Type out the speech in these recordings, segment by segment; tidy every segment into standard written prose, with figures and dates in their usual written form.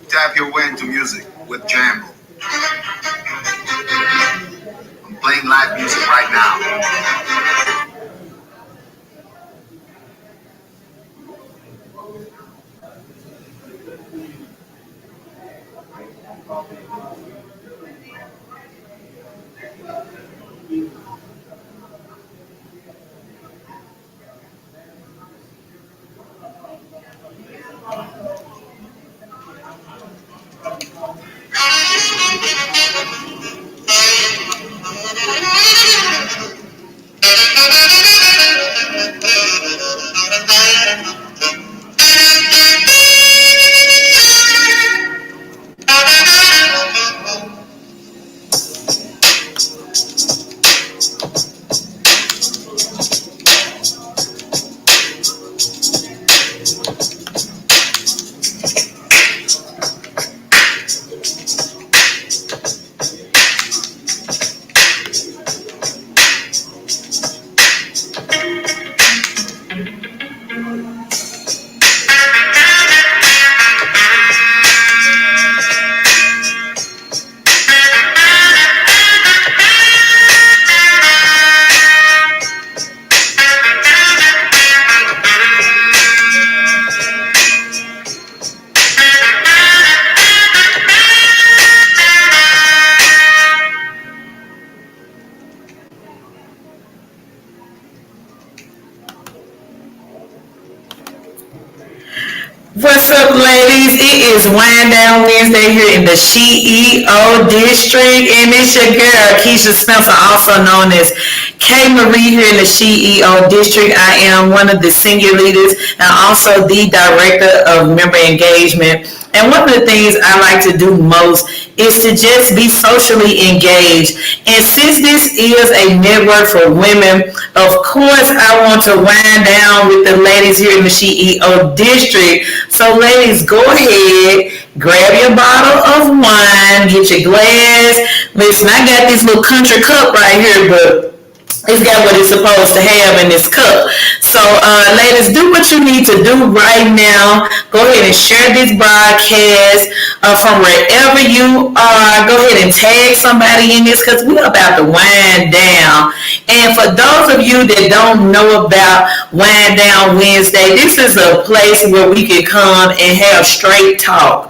Tap your way into music with Jambo. I'm playing live music right now. What's up, ladies? It is Wind Down Wednesday here in the SheEO district, and it's your girl, Keisha Spencer, also known as K. Marie here in the SheEO district. I am one of the senior leaders and also the director of member engagement. And one of the things I like to do most is to just be socially engaged. And since this is a network for women, of course I want to wind down with the ladies here in the SheEO district. So ladies, go ahead, grab your bottle of wine, get your glass. Listen, I got this little country cup right here, but it's got what it's supposed to have in this cup. So, ladies, do what you need to do right now. Go ahead and share this broadcast from wherever you are. Go ahead and tag somebody in this because we're about to wind down. And for those of you that don't know about Wind Down Wednesday, this is a place where we can come and have straight talk.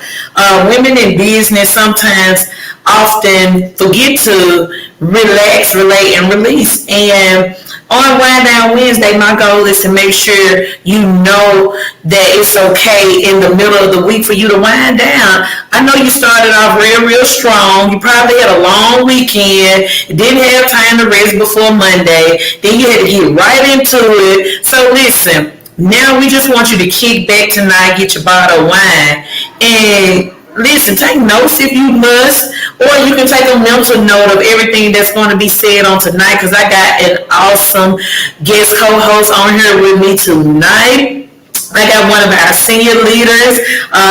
Women in business sometimes often forget to relax, relate, and release. And on Wind Down Wednesday, my goal is to make sure you know that it's okay in the middle of the week for you to wind down. I know you started off real strong. You probably had a long weekend, didn't have time to rest before Monday, then you had to get right into it. So listen, now we just want you to kick back tonight, get your bottle of wine, and listen, take notes if you must, or you can take a mental note of everything that's going to be said on tonight, because I got an awesome guest co-host on here with me tonight. I got one of our senior leaders.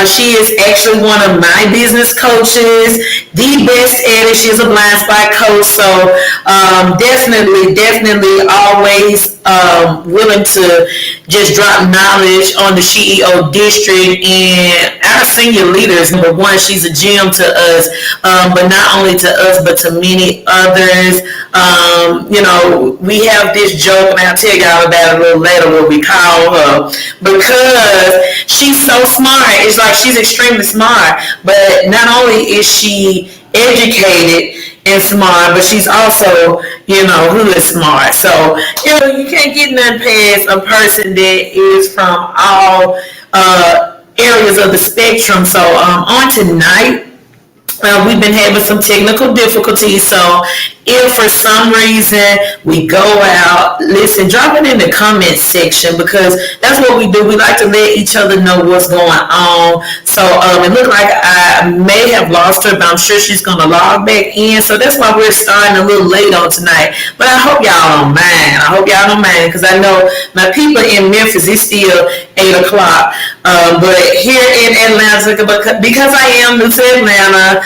She is actually one of my business coaches, the best at it. She's a Blindspot coach, so definitely always willing to just drop knowledge on the SheEO district. And our senior leaders, number one, she's a gem to us, but not only to us, but to many others. We have this joke, and I'll tell y'all about it a little later, what we call her, because she's so smart. It's like she's extremely smart, but not only is she educated and smart, but she's also, hood smart. So, you can't get nothing past a person that is from all areas of the spectrum. So, on tonight, We've been having some technical difficulties, so if for some reason we go out, listen, drop it in the comment section because that's what we do. We like to let each other know what's going on. So it looked like I may have lost her, but I'm sure she's going to log back in. So that's why we're starting a little late on tonight. But I hope y'all don't mind. I hope y'all don't mind because I know my people in Memphis, it's still 8 o'clock. But here in Atlanta, because I am new to Atlanta,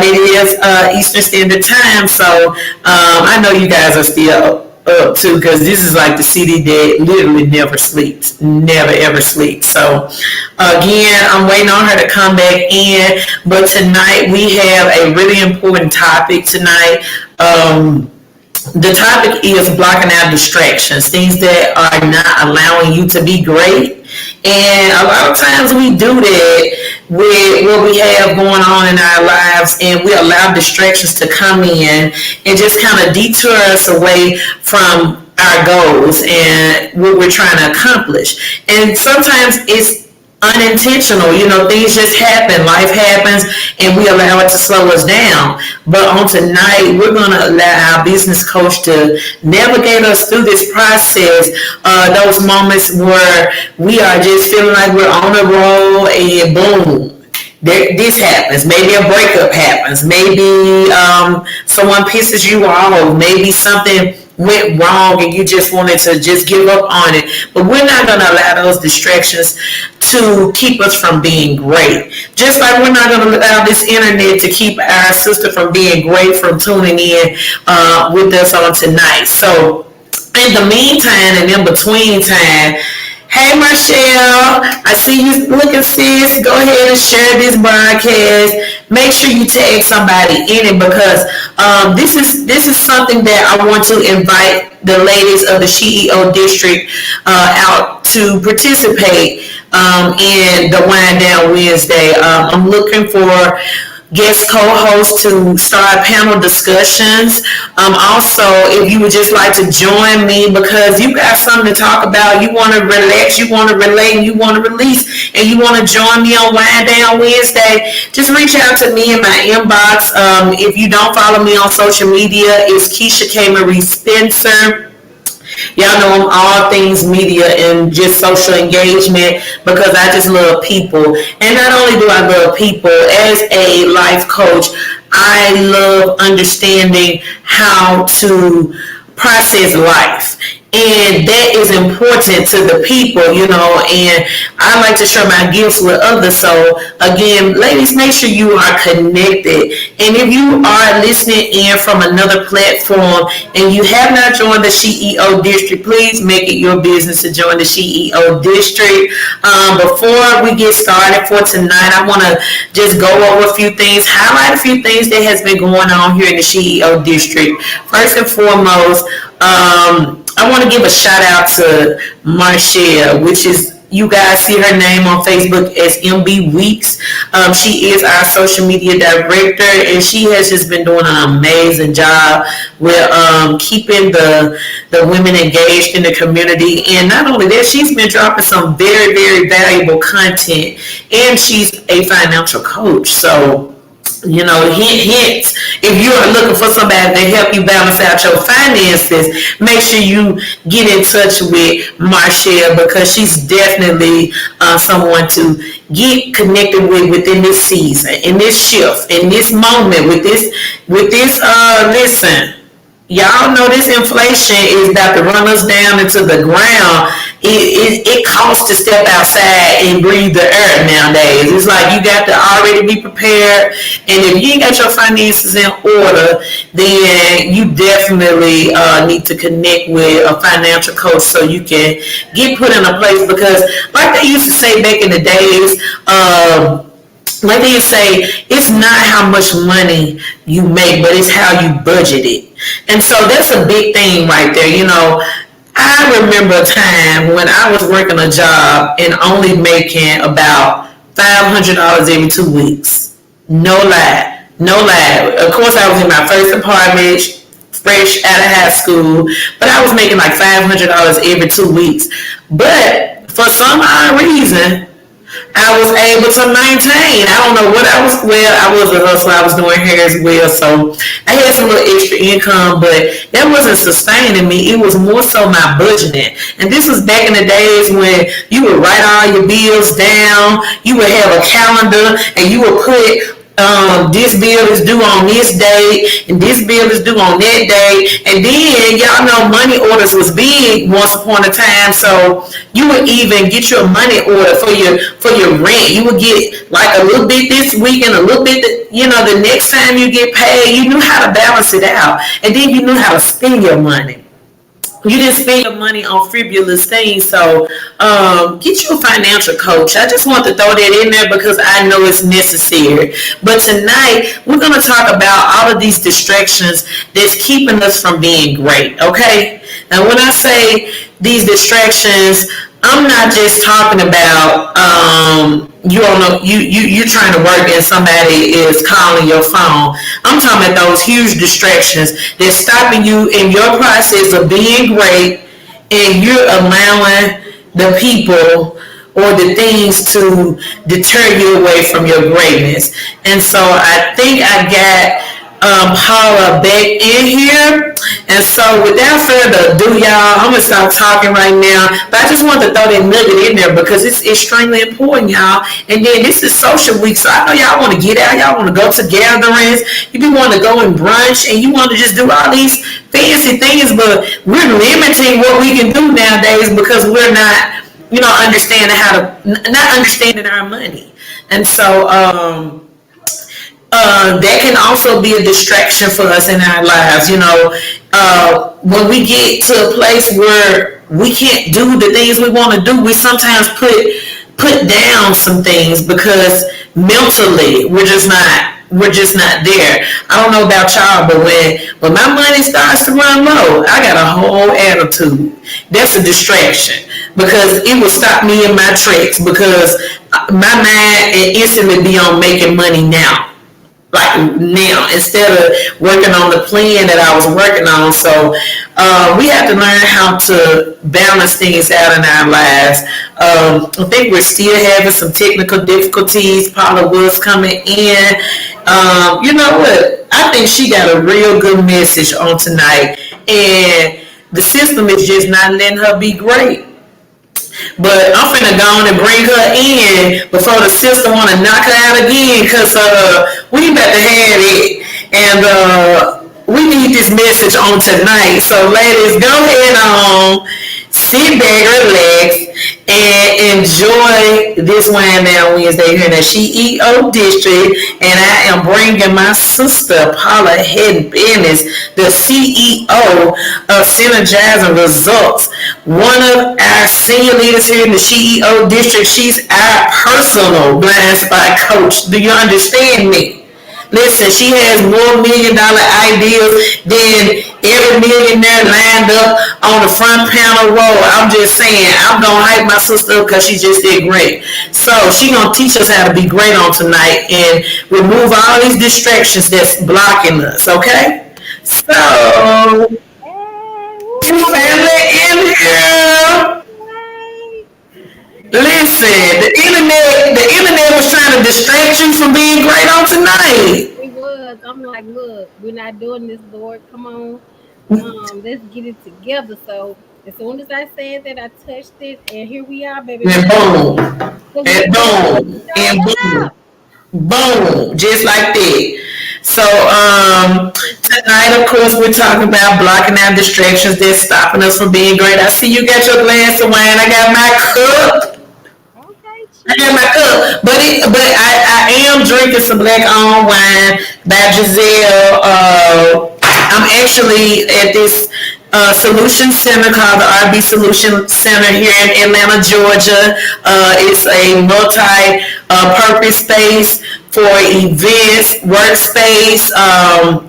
it is Eastern Standard Time. So I know you guys are still up too because this is like the city that literally never sleeps, never ever sleeps. So again, I'm waiting on her to come back in. But tonight we have a really important topic tonight. The topic is blocking out distractions, things that are not allowing you to be great. And a lot of times we do that with what we have going on in our lives, and we allow distractions to come in and just kind of detour us away from our goals and what we're trying to accomplish. And sometimes it's unintentional, things just happen, life happens, and we allow it to slow us down. But on tonight, we're going to allow our business coach to navigate us through this process, those moments where we are just feeling like we're on a roll and boom, this happens. Maybe a breakup happens. Maybe someone pisses you off. Maybe something went wrong and you just wanted to just give up on it. But we're not going to allow those distractions to keep us from being great. Just like we're not going to allow this internet to keep our sister from being great, from tuning in with us on tonight. So in the meantime and in between time, hey Marshall, I see you looking, sis. Go ahead and share this broadcast. Make sure you tag somebody in it because this is something that I want to invite the ladies of the SheEO district out to participate in the Wind Down Wednesday. I'm looking for guest co-hosts to start panel discussions. Also, if you would just like to join me because you got something to talk about, you want to relax, you want to relate, and you want to release, and you want to join me on Wind Down Wednesday, just reach out to me in my inbox. If you don't follow me on social media, it's Keisha K. Marie Spencer. Y'all know I'm all things media and just social engagement because I just love people. And not only do I love people, as a life coach, I love understanding how to process life. And that is important to the people, and I like to share my gifts with others. So again, ladies, make sure you are connected. And if you are listening in from another platform and you have not joined the SheEO district, please make it your business to join the SheEO district. Before we get started for tonight, I want to just go over a few things, highlight a few things that has been going on here in the SheEO district. First and foremost, I want to give a shout out to Marshall, which is, you guys see her name on Facebook as MB Weeks. She is our social media director, and she has just been doing an amazing job with keeping the women engaged in the community. And not only that, she's been dropping some very, very valuable content, and she's a financial coach. So, hint, if you are looking for somebody to help you balance out your finances, make sure you get in touch with Marshall because she's definitely someone to get connected with within this season, in this shift, in this moment, with this, listen, y'all know this inflation is about to run us down into the ground. It costs to step outside and breathe the air nowadays. It's like you got to already be prepared. And if you ain't got your finances in order, then you definitely need to connect with a financial coach so you can get put in a place. Because like they used to say back in the days, like they say, it's not how much money you make, but it's how you budget it. And so that's a big thing right there. I remember a time when I was working a job and only making about $500 every 2 weeks. No lie. Of course, I was in my first apartment, fresh out of high school, but I was making like $500 every 2 weeks. But for some odd reason, I was able to maintain. I don't know what I was. Well, I was a hustler. I was doing hair as well, so I had some little extra income, but that wasn't sustaining me. It was more so my budgeting. And this was back in the days when you would write all your bills down. You would have a calendar, and you would put this bill is due on this date, and this bill is due on that day. And then y'all know money orders was big once upon a time, so you would even get your money order for your rent. You would get like a little bit this week and a little bit, the next time you get paid. You knew how to balance it out, and then you knew how to spend your money. You didn't spend your money on frivolous things. So get you a financial coach. I just want to throw that in there because I know it's necessary. But tonight we're going to talk about all of these distractions that's keeping us from being great. Okay. Now when I say these distractions, I'm not just talking about you don't know you're trying to work and somebody is calling your phone. I'm talking about those huge distractions that's stopping you in your process of being great, and you're allowing the people or the things to deter you away from your greatness. And so I think I got Paula back in here. And so without further ado, y'all, I'm going to stop talking right now. But I just want to throw that nugget in there because it's extremely important, y'all. And then this is social week, so I know y'all want to get out. Y'all want to go to gatherings. You be want to go and brunch, and you want to just do all these fancy things. But we're limiting what we can do nowadays because we're not, understanding not understanding our money. And so, that can also be a distraction for us in our lives. When we get to a place where we can't do the things we want to do, we sometimes put down some things because mentally we're just not there. I don't know about y'all, but when my money starts to run low, I got a whole attitude. That's a distraction because it will stop me in my tracks because my mind instantly be on making money now. Like now, instead of working on the plan that I was working on. So we have to learn how to balance things out in our lives. I think we're still having some technical difficulties. Paula was coming in. You know what? I think she got a real good message on tonight, and the system is just not letting her be great. But I'm finna go on and bring her in before the sister want to knock her out again, because we about to have it, and we need this message on tonight. So ladies, go ahead on, sit back, relax, and enjoy this Wine Down Wednesday here in the SheEO district. And I am bringing my sister Paula Hatton, the CEO of Synergizing Results, one of our senior leaders here in the SheEO district. She's our personal blind spot coach. Do you understand me? Listen, she has more $1 million ideas than every millionaire lined up on the front panel row. I'm just saying, I'm going to hype my sister up because she just did great. So she going to teach us how to be great on tonight and remove all these distractions that's blocking us, okay? So, family in here. Listen, the internet was trying to distract you from being great on tonight. It was. I'm like, look, we're not doing this, Lord. Come on. Let's get it together. So as soon as I said that, I touched it, and here we are, baby. And boom. And boom. And boom. Boom. Just like that. So tonight, of course, we're talking about blocking out distractions that's stopping us from being great. I see you got your glass of wine. I got my cup. I got my cup, but I am drinking some black owned wine by Giselle. I'm actually at this solution center called the RB Solution Center here in Atlanta, Georgia. It's a multi-purpose space for events, workspace,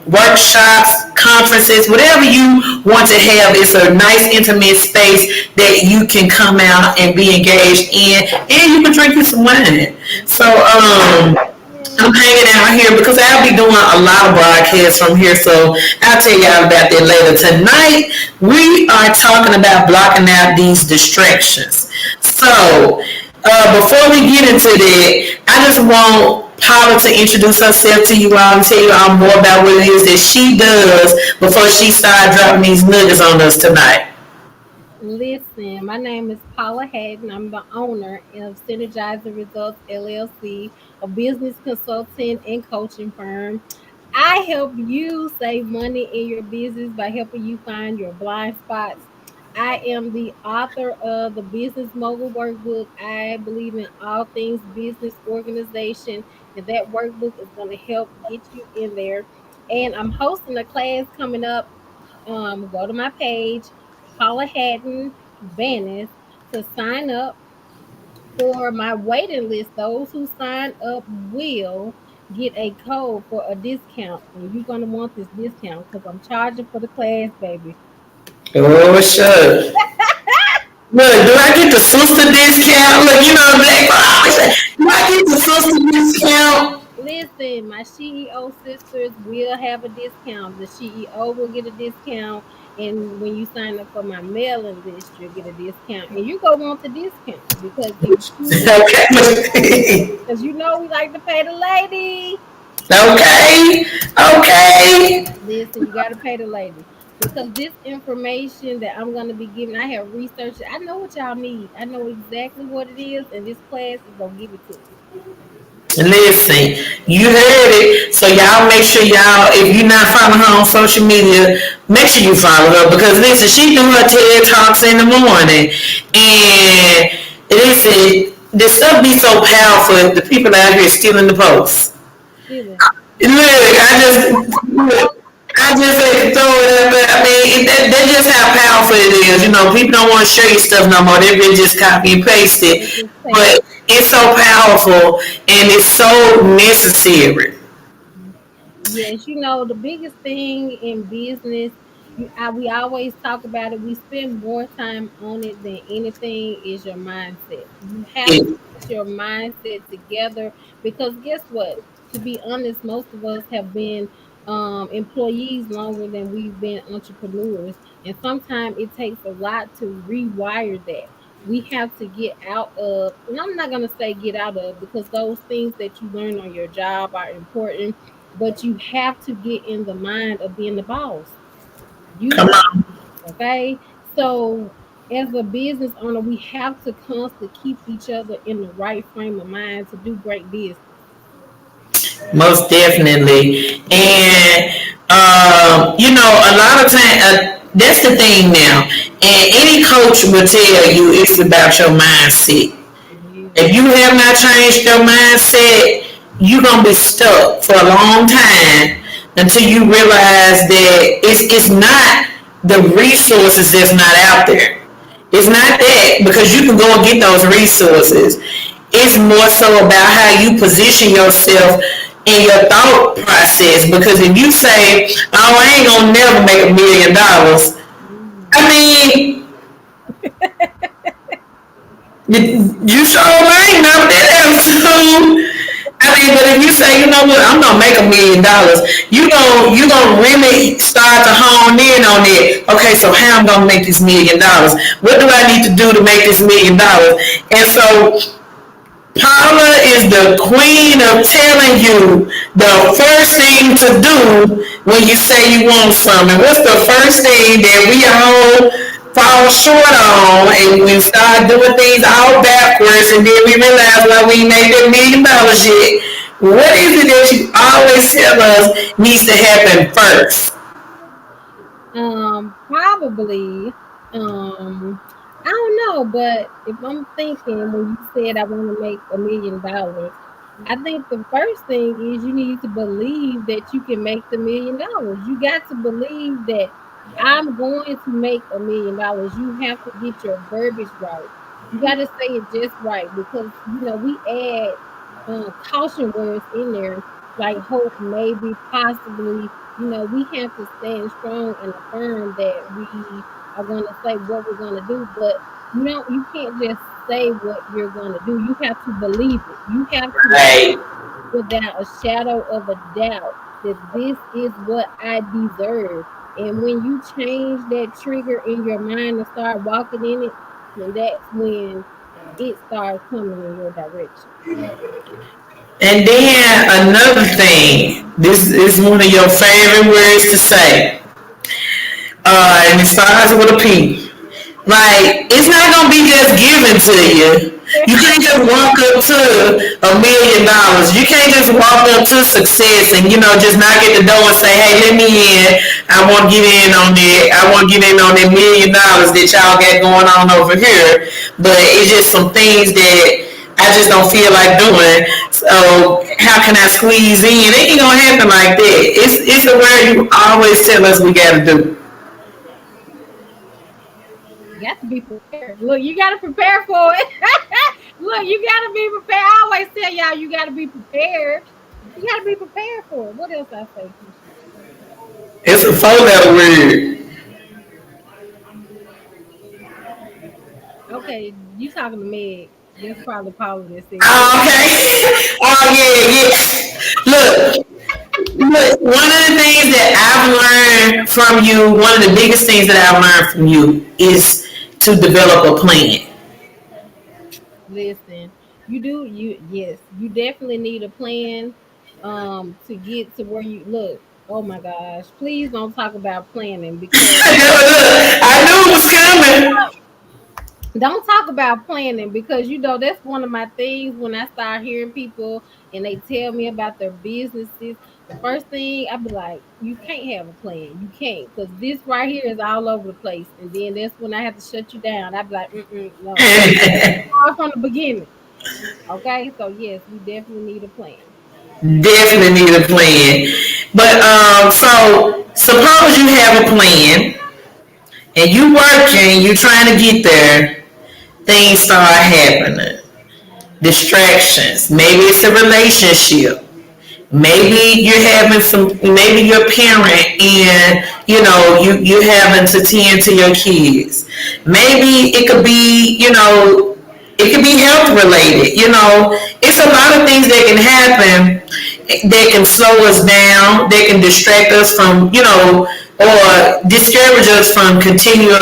workshops, conferences, whatever you want to have. It's a nice intimate space that you can come out and be engaged in, and you can drink you some wine. So I'm hanging out here because I'll be doing a lot of broadcasts from here, so I'll tell y'all about that later. Tonight, we are talking about blocking out these distractions. So Before we get into that, I just want Paula to introduce herself to you all and tell you all more about what it is that she does before she starts dropping these nuggets on us tonight. Listen, my name is Paula Hatton. I'm the owner of Synergizing Results LLC, a business consulting and coaching firm. I help you save money in your business by helping you find your blind spots. I am the author of the Business Mogul Workbook. I believe in all things business organization, and that workbook is going to help get you in there. And I'm hosting a class coming up. Go to my page, Paula Hatton Banis, to sign up for my waiting list. Those who sign up will get a code for a discount, and you're gonna want this discount because I'm charging for the class, baby. Oh, sure. Look, do I get the sister discount? Look, Black always say, do I get the sister discount? Listen, my SheEO sisters will have a discount. The SheEO will get a discount, and when you sign up for my mailing list, you'll get a discount. And you go want the discount because if you, Okay. because you know we like to pay the lady. Okay. Okay. Listen, you got to pay the lady because this information that I'm going to be giving, I have researched it. I know what y'all need. I know exactly what it is, and this class is going to give it to you. Listen, you heard it. So y'all make sure y'all, if you're not following her on social media, make sure you follow her because listen, she do her TED talks in the morning, and listen, this stuff be so powerful. The people out here stealing the posts. Stealing. Look, I just had to throw it up there. I mean, that's just how powerful it is. People don't want to share your stuff no more. They really just copy and paste They it. just take But it's so powerful and it's so necessary. Yes, the biggest thing in business, we always talk about it. We spend more time on it than anything is your mindset. You have to It, get your mindset together because guess what? To be honest, most of us have been employees longer than we've been entrepreneurs, and sometimes it takes a lot to rewire that. We have to get out of, and I'm not gonna say get out of because those things that you learn on your job are important, but you have to get in the mind of being the boss. You come the on. okay. So as a business owner, we have to constantly keep each other in the right frame of mind to do great business. Most definitely. And, a lot of time, that's the thing now. And any coach will tell you it's about your mindset. Yeah. If you have not changed your mindset, you're gonna be stuck for a long time until you realize that it's not the resources that's not out there. It's not that because you can go and get those resources. It's more so about how you position yourself in your thought process. Because if you say, "Oh, I ain't gonna never make $1 million," I Mm. mean, you sure ain't never that attitude. I mean, but if you say, you know what, I'm gonna make $1 million, you gonna really start to hone in on it. Okay, so how I'm gonna make this $1 million? What do I need to do to make this $1 million? And so Paula is the queen of telling you the first thing to do when you say you want something. What's the first thing that we all fall short on and we start doing things all backwards and then we realize why we ain't made that $1 million yet? What is it that you always tell us needs to happen first? Probably. I don't know, but if I'm thinking when you said I want to make $1 million, I think the first thing is you need to believe that you can make the $1 million. You got to believe that I'm going to make $1 million. You have to get your verbiage right. You got to say it just right because we add caution words in there like hope, maybe, possibly. We have to stand strong and affirm that we are going to say what we're going to do, but you can't just say what you're going to do. You have to believe it. You have to Right. without a shadow of a doubt that this is what I deserve. And when you change that trigger in your mind and start walking in it, then that's when it starts coming in your direction. And then another thing, this is one of your favorite words to say, and it starts with a P. Like, it's not gonna be just given to you. You can't just walk up to $1 million. You can't just walk up to success and just knock at the door and say, "Hey, let me in. I want to get in on that. I want to get in on that $1 million that y'all got going on over here." But it's just some things that I just don't feel like doing. So how can I squeeze in? It ain't gonna happen like that. It's a word you always tell us we gotta do. Got to be prepared. Look, you got to prepare for it. Look, you got to be prepared. I always tell y'all you got to be prepared. You got to be prepared for it. What else I say, Keisha? It's a four-letter word. Okay, you talking to Meg. That's probably Paula that said it. Oh, okay. Oh, yeah, yeah. Look, one of the things that I've learned from you, one of the biggest things that I've learned from you is to develop a plan. Listen, yes, you definitely need a plan to get to where you look. Oh my gosh, please don't talk about planning because I knew it was coming. don't talk about planning because that's one of my things when I start hearing people and they tell me about their businesses. The first thing I be like, you can't have a plan. You can't because this right here is all over the place. And then that's when I have to shut you down. I be like, no, start from the beginning. Okay, so yes, we definitely need a plan. Definitely need a plan. But so suppose you have a plan and you working, you trying to get there, things start happening. Distractions. Maybe it's a relationship. Maybe you're having some, maybe your parent and you having to tend to your kids. Maybe it could be it could be health related. It's a lot of things that can happen that can slow us down, that can distract us from or discourage us from continuing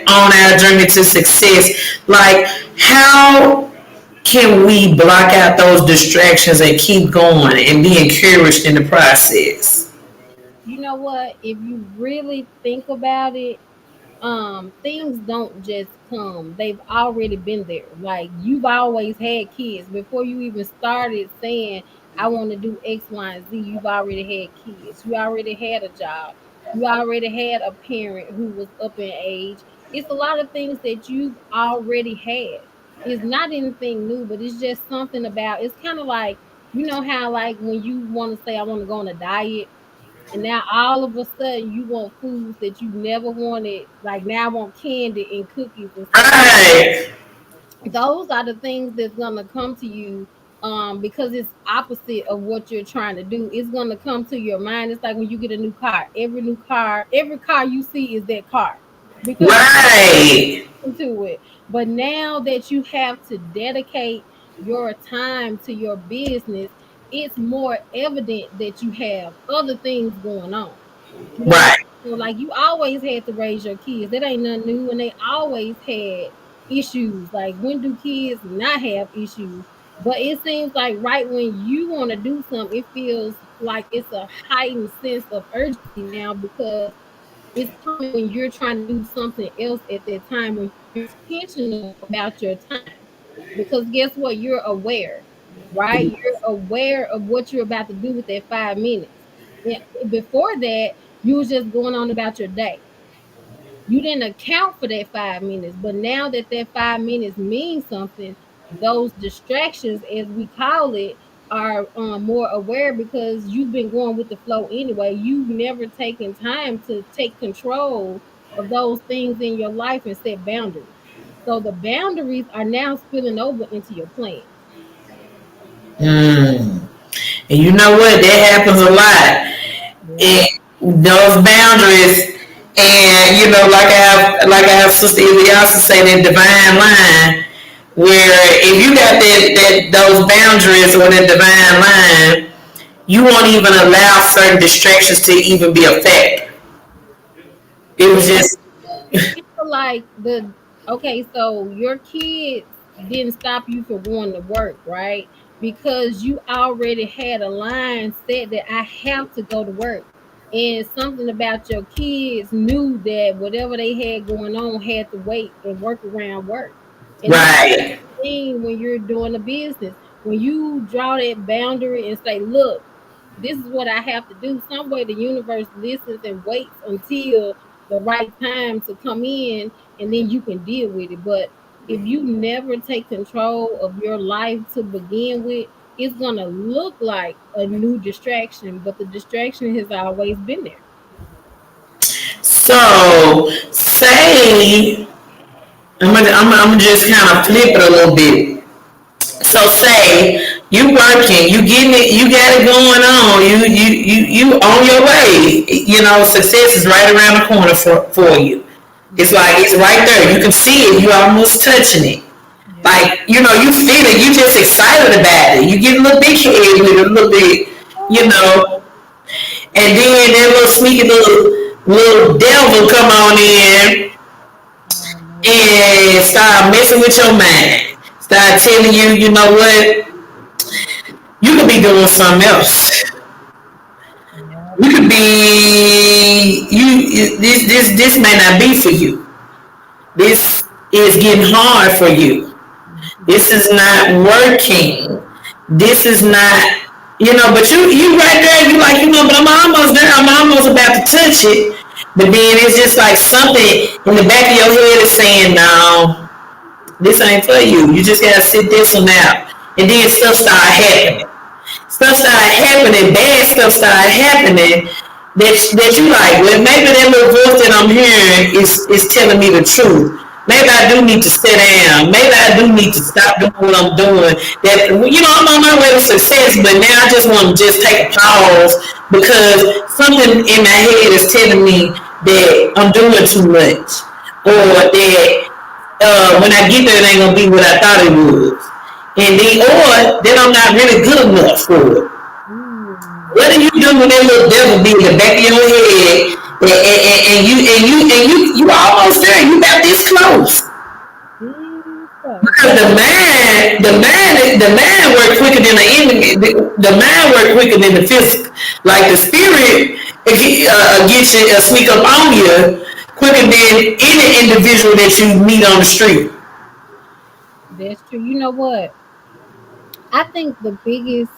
on our journey to success. Like, how can we block out those distractions and keep going and be encouraged in the process? You know what? If you really think about it, things don't just come. They've already been there. Like you've always had kids before you even started saying I want to do X, Y, and Z. You've already had kids. You already had a job. You already had a parent who was up in age. It's a lot of things that you've already had. It's not anything new, but it's just something about. It's kind of like how like when you want to say I want to go on a diet and now all of a sudden you want foods that you never wanted. Like now I want candy and cookies and stuff like Right, those are the things that's gonna come to you because it's opposite of what you're trying to do. It's gonna come to your mind. It's like when you get a new car. Every car you see is that car because you right, into it. But now that you have to dedicate your time to your business, it's more evident that you have other things going on. You know, right. so like you always had to raise your kids. That ain't nothing new, and they always had issues. Like when do kids not have issues? But it seems like right when you want to do something, it feels like it's a heightened sense of urgency now because it's coming when you're trying to do something else at that time when you're intentional about your time. Because guess what? You're aware, right? You're aware of what you're about to do with that 5 minutes. Yeah, before that, you was just going on about your day. You didn't account for that 5 minutes, but now that that 5 minutes means something, those distractions, as we call it, are more aware because you've been going with the flow anyway. You've never taken time to take control of those things in your life and set boundaries. So the boundaries are now spilling over into your plans. Mm. And you know what? That happens a lot. Yeah. And those boundaries, and like I have Sister Eliasa say, that divine line, where if you got that those boundaries or that divine line, you won't even allow certain distractions to even be a fact. It was Yeah. just It's kind of like the okay, so your kids. didn't stop you from going to work, right? Because you already had a line set that I have to go to work. And something about your kids knew that whatever they had going on had to wait and work around work. And that's Right. the thing when you're doing a business. When you draw that boundary and say, look, this is what I have to do. Some way the universe listens and waits until the right time to come in, and then you can deal with it. But if you never take control of your life to begin with, it's gonna look like a new distraction, but the distraction has always been there. So say I'm gonna just kind of flip it a little bit. So say you working, you getting it, you got it going on, you on your way. You know, success is right around the corner for you. It's Yeah, like it's right there. You can see it. You almost touching it. yeah. Like you know, you feel it. You just excited about it. You get a little big head with it, a little bit. You Oh, know, and then that little sneaky little devil come on in oh Lord. and start messing with your mind. Start telling you, you know what, you could be doing something else. Yeah. You could be this may not be for you. This is getting hard for you. This is This is not working. This is not, you know, but you right there, you like, you know, but I'm almost there. I'm almost about to touch it. But then it's just like something in the back of your head is saying, no, this ain't for you. You just gotta sit this one out. And then stuff start happening. Stuff started happening, bad stuff started happening that you like, well, maybe that little voice that I'm hearing is telling me the truth. Maybe I do need to sit down. Maybe I do need to stop doing what I'm doing. That you know, I'm on my way to success, but now I just want to just take a pause because something in my head is telling me that I'm doing too much, or that when I get there, it ain't gonna be what I thought it was. And then, or that I'm not really good enough for it. Ooh. What do you do when that little devil be in the back of your head and you almost there? You about this close. Jesus. Because the mind work quicker than the enemy. The mind work quicker than the physical. Like the spirit, gets you sneak up on you quicker than any individual that you meet on the street. That's true. You know what? I think the biggest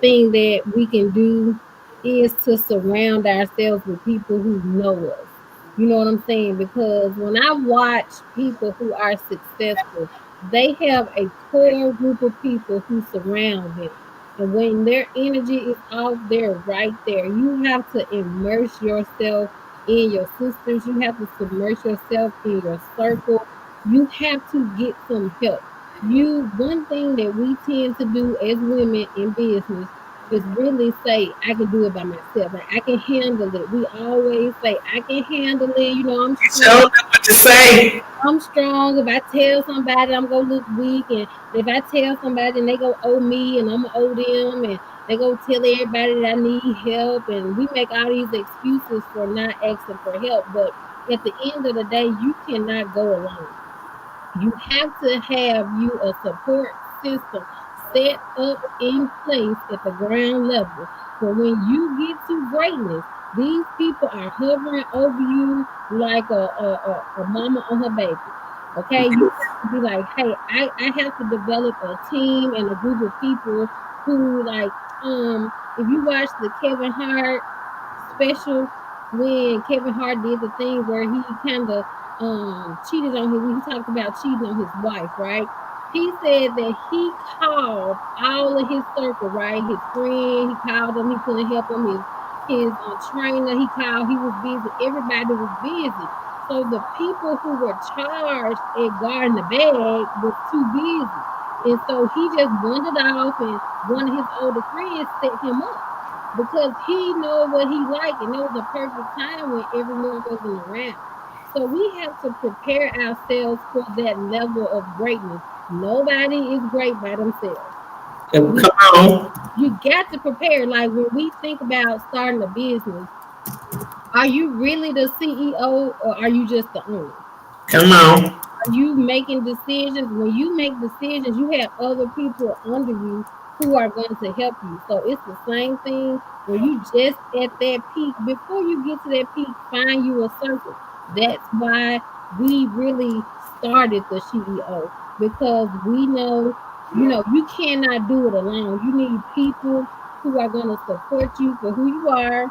thing that we can do is to surround ourselves with people who know us. You know what I'm saying? Because when I watch people who are successful, they have a core group of people who surround them. And when their energy is off, they're right there. You have to immerse yourself in your sisters. You have to submerge yourself in your circle. You have to get some help. One thing that we tend to do as women in business is really say I can do it by myself. Like I can handle it. We always say I can handle it. You know, I'm You sure strong. know what to say. I'm strong. If I tell somebody, I'm gonna look weak, and if I tell somebody, and they go owe me, and I'm gonna owe them, and they go tell everybody that I need help, and we make all these excuses for not asking for help. But at the end of the day, you cannot go alone. You have to have you a support system set up in place at the ground level. For when you get to greatness, these people are hovering over you like a mama on her baby. Okay, you have to be like, hey, I have to develop a team and a group of people who like if you watch the Kevin Hart special when Kevin Hart did the thing where he kind of cheated on him when he talked about cheating on his wife, right? He said that he called all of his circle, right? His friend, he called them, he couldn't help him, his trainer, he called, he was busy, everybody was busy. So the people who were charged at guarding the bag was too busy. And so he just wandered off and one of his older friends set him up because he know what he like and it was a perfect time when everyone wasn't around. So we have to prepare ourselves for that level of greatness. Nobody is great by themselves. We Come on. You got to prepare. Like when we think about starting a business, are you really the CEO or are you just the owner? Come on. Are you making decisions? When you make decisions, you have other people under you who are going to help you. So it's the same thing when you just at that peak. Before you get to that peak, find you a circle. That's why we really started the SheEO, because we know, you cannot do it alone. You need people who are going to support you for who you are,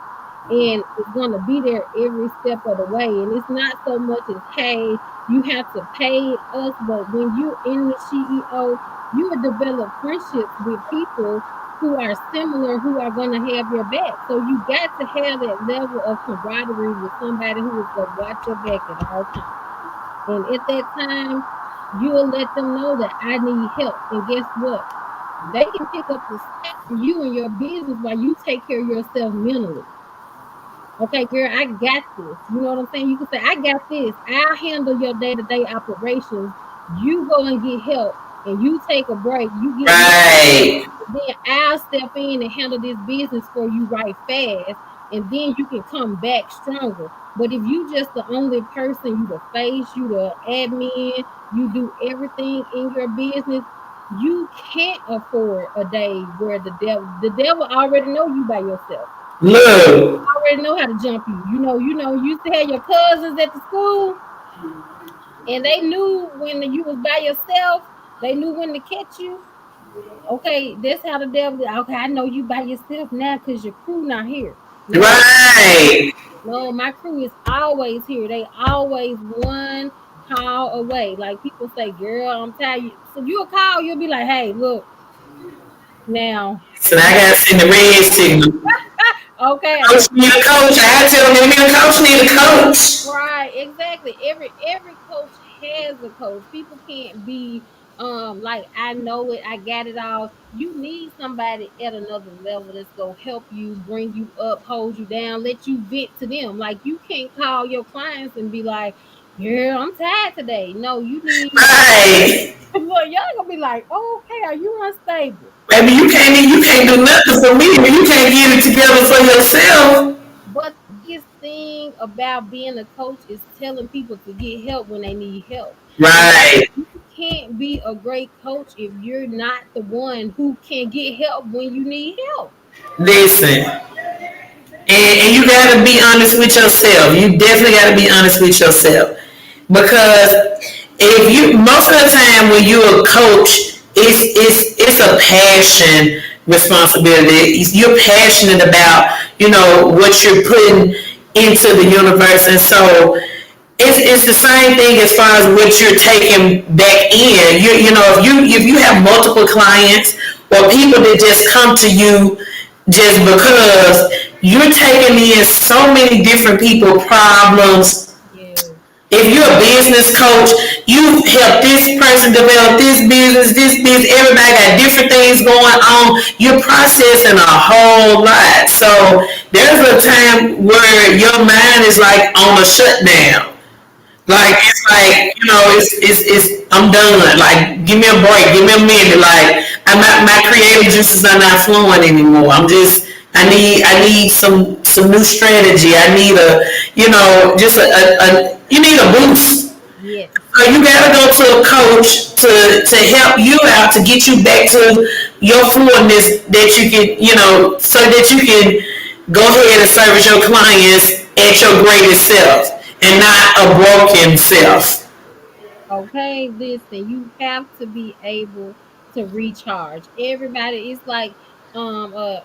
and it's going to be there every step of the way. And it's not so much as, hey, you have to pay us, but when you're in the CEO, you will develop friendships with people who are similar, who are going to have your back. So you got to have that level of camaraderie with somebody who is going to watch your back at all times. And at that time, you'll let them know that I need help. And guess what? They can pick up the slack from you and your business while you take care of yourself mentally. Okay, girl, I got this. You know what I'm saying? You can say, I got this. I'll handle your day to day operations. You go and get help and you take a break. You get me, Right. then I'll step in and handle this business for you right fast. And then you can come back stronger. But if you just the only person, you the face, you the admin, you do everything in your business, you can't afford a day where the devil already know you by yourself. Look. Already know how to jump you. You used to have your cousins at the school, and they knew when you was by yourself. They knew when to catch you. Okay, that's how the devil. Okay, I know you by yourself now because your crew not here. No, Right. no, my crew is always here. They always one call away. Like people say, "Girl, I'm tired." So you'll call. You'll be like, "Hey, look now." So I gotta send the red signal. Okay, Coach need a coach. I had to tell him, give me a coach need a coach. right, exactly. Every coach has a coach. People can't be like, I know it, I got it all. You need somebody at another level that's gonna help you, bring you up, hold you down, let you vent to them. Like you can't call your clients and be like, "Girl, I'm tired today." No, you need Right. look, y'all gonna be like, "Oh, okay, are you unstable?" Baby, you can't do nothing for me, but you can't get it together for yourself. But the biggest thing about being a coach is telling people to get help when they need help. And Right. you can't be a great coach if you're not the one who can get help when you need help. Listen. And you gotta be honest with yourself. You definitely gotta be honest with yourself. Because if you most of the time when you're a coach, it's a passion responsibility. You're passionate about, what you're putting into the universe. And so it's the same thing as far as what you're taking back in. If you have multiple clients or people that just come to you just because you're taking in so many different people problems. Yes. If you're a business coach, you help this person develop this business, everybody got different things going on. You're processing a whole lot. So there's a time where your mind is like on a shutdown. Like it's like it's I'm done. Like give me a break, give me a minute. Like my creative juices are not flowing anymore. I need some new strategy. I need just you need a boost. Yes. So you gotta go to a coach to help you out to get you back to your fullness that you can so that you can go ahead and service your clients at your greatest self and not a broken self. Okay, listen, you have to be able to recharge. Everybody is like a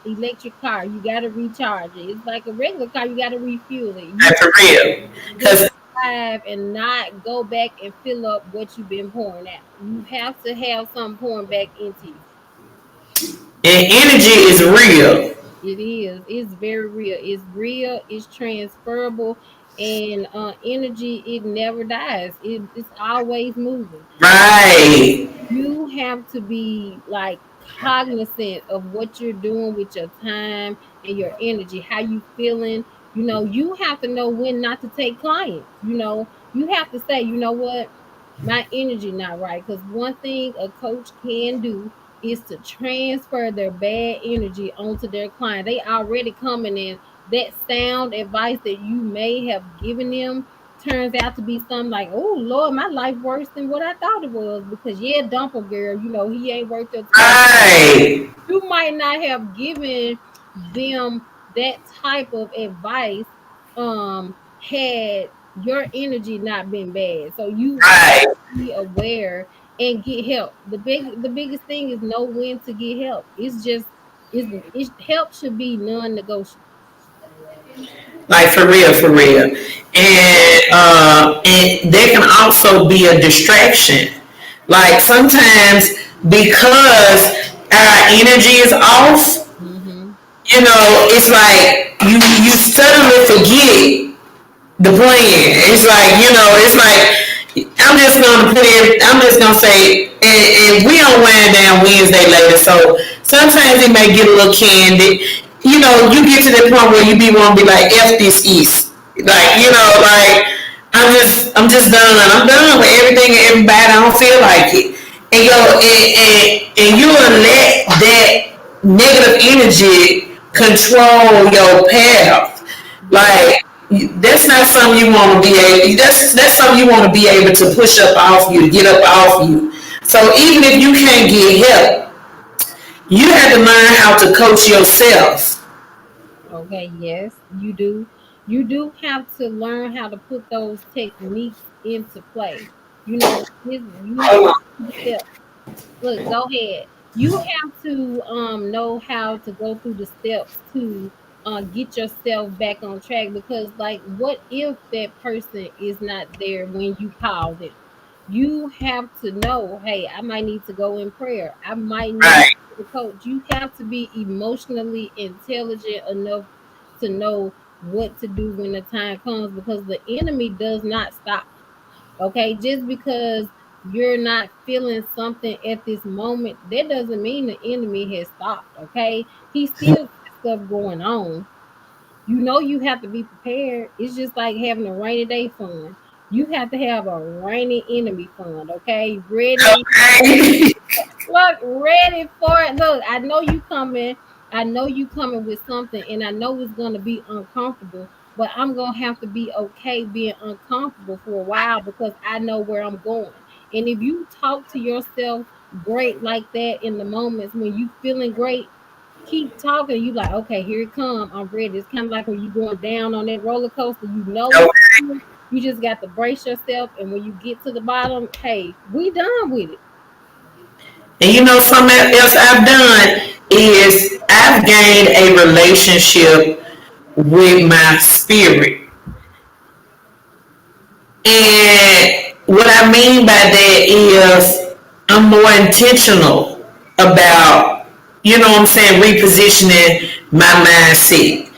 electric car. You got to recharge it. It's like a regular car. You got to refuel it. You Like for real. just Because drive and not go back and fill up what you've been pouring out. You have to have something pouring back into you. energy is real. It is. It's very real. It's real. It's transferable, and energy. It never dies. It's always moving. Right. You have to be like cognizant of what you're doing with your time and your energy, how you feeling. You have to know when not to take clients. You have to say, what, my energy not right. Because one thing a coach can do is to transfer their bad energy onto their client. They already coming in that sound advice that you may have given them. turns out to be something like, oh Lord, my life worse than what I thought it was. Because yeah, dumper girl, he ain't worth your time. Right. You might not have given them that type of advice had your energy not been bad. So you have Right. to be aware and get help. The biggest thing is know when to get help. Help should be non-negotiable. Like for real, for real. And there can also be a distraction. Like sometimes because our energy is off, Mm-hmm. it's like you suddenly forget the plan. It's like, it's like I'm just gonna say, and we on Wind Down Wednesday later, so sometimes it may get a little candid. You get to the point where you be want to be like, F this is. Like, like, I'm just done. I'm done with everything and everybody. I don't feel like it. And you will let that negative energy control your path. Yeah. Like, that's not something you want to be able. That's something you want to be able to push up off you, get up off you. So even if you can't get help, you have to learn how to coach yourself. Okay, yes, you do. You do have to learn how to put those techniques into play. You have to do the steps. Look, go ahead. You have to know how to go through the steps to get yourself back on track, because like what if that person is not there when you call them? You have to know, hey, I might need to go in prayer. I might need Right. the coach. You have to be emotionally intelligent enough to know what to do when the time comes, because the enemy does not stop. Okay, just because you're not feeling something at this moment, that doesn't mean the enemy has stopped. Okay, he still got stuff going on. You have to be prepared. It's just like having a rainy day fund. You have to have a rainy enemy fund. Okay, ready. Okay. Look, ready for it. Look, I know you coming. I know you coming with something, and I know it's gonna be uncomfortable. But I'm gonna have to be okay being uncomfortable for a while, because I know where I'm going. And if you talk to yourself great like that in the moments when you feeling great, keep talking. You like, okay, here it come. I'm ready. It's kind of like when you going down on that roller coaster. You know it's Okay. coming. You just got to brace yourself. And when you get to the bottom, hey, we done with it. And something else I've done is I've gained a relationship with my spirit. And what I mean by that is I'm more intentional about, what I'm saying, repositioning my mindset.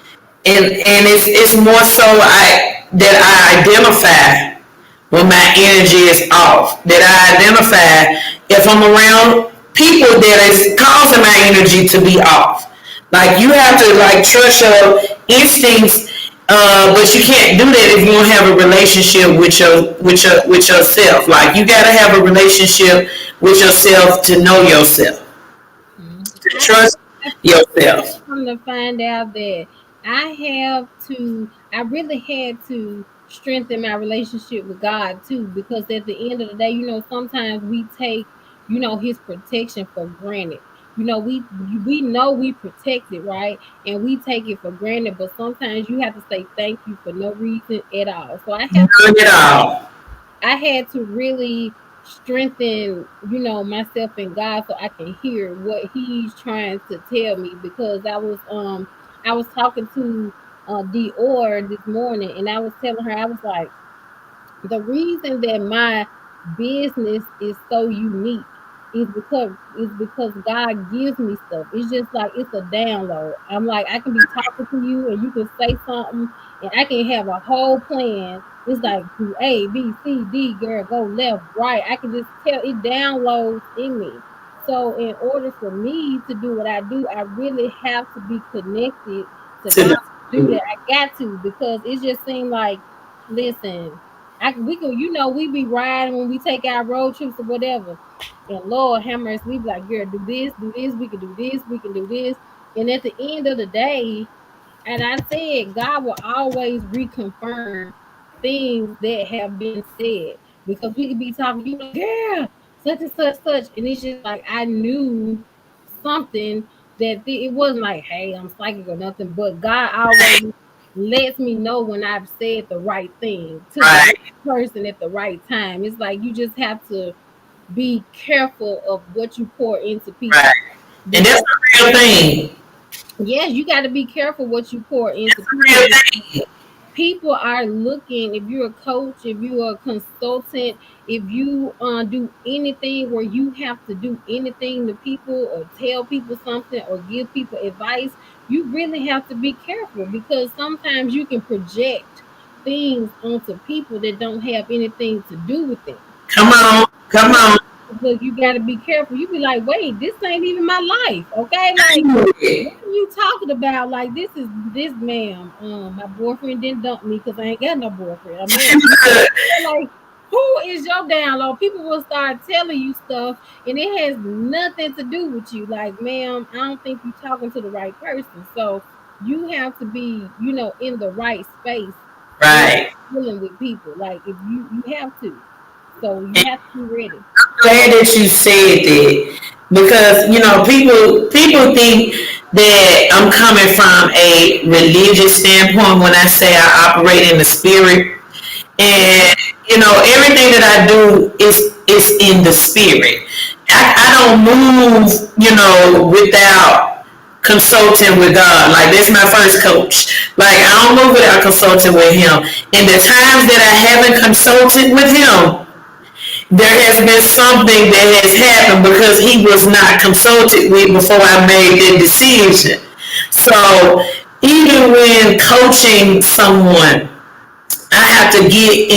And it's more so I identify when my energy is off. That I identify if I'm around people that is causing my energy to be off. Like you have to like trust your instincts, but you can't do that if you don't have a relationship with yourself. Like you gotta have a relationship with yourself to know yourself, Mhm. to trust yourself. Come to find out that I really had to strengthen my relationship with God too, because at the end of the day, sometimes we take, his protection for granted. We know we protect it, right? And we take it for granted, but sometimes you have to say thank you for no reason at all. So None at all. I had to really strengthen, myself in God, so I can hear what He's trying to tell me, because I was talking to Dior this morning, and I was telling her, I was like, the reason that my business is so unique is because God gives me stuff. It's just like it's a download. I'm like, I can be talking to you and you can say something and I can have a whole plan. It's like do A, B, C, D, girl, go left, right. I can just tell it downloads in me. So in order for me to do what I do, I really have to be connected to To God to do the, that. I got to, because it just seemed like, listen, we could, we be riding when we take our road trips or whatever. And Lord have mercy, we be like, girl, do this, we can do this, we can do this. And at the end of the day, and I said, God will always reconfirm things that have been said, because we could be talking, you like, girl, such and such, such, and it's just like I knew something that it wasn't like, hey, I'm psychic or nothing, but God always lets me know when I've said the right thing to the Right, right person at the right time. It's like you just have to be careful of what you pour into right. people, And that's because the real thing. yes, you got to be careful what you pour into That's the people. real thing. People are looking, if you're a coach, if you're a consultant, if you do anything where you have to do anything to people or tell people something or give people advice, you really have to be careful, because sometimes you can project things onto people that don't have anything to do with them. Come on, come Yeah, on. because you got to be careful. You be like, wait, this ain't even my life, okay? Like, what are you talking about? Like, this is this, ma'am. My boyfriend didn't dump me because I ain't got no boyfriend. A man, like, who is your download? People will start telling you stuff, and it has nothing to do with you. Like, ma'am, I don't think you're talking to the right person. So you have to be, in the right space when Right. dealing with people. Like, if you have to, so you have to be ready. Glad that you said that because people think that I'm coming from a religious standpoint when I say I operate in the spirit, and everything that I do is in the spirit. I don't move without consulting with God. Like that's my first coach. Like I don't move without consulting with him. And the times that I haven't consulted with him, there has been something that has happened because he was not consulted with before I made that decision. So even when coaching someone, I have to get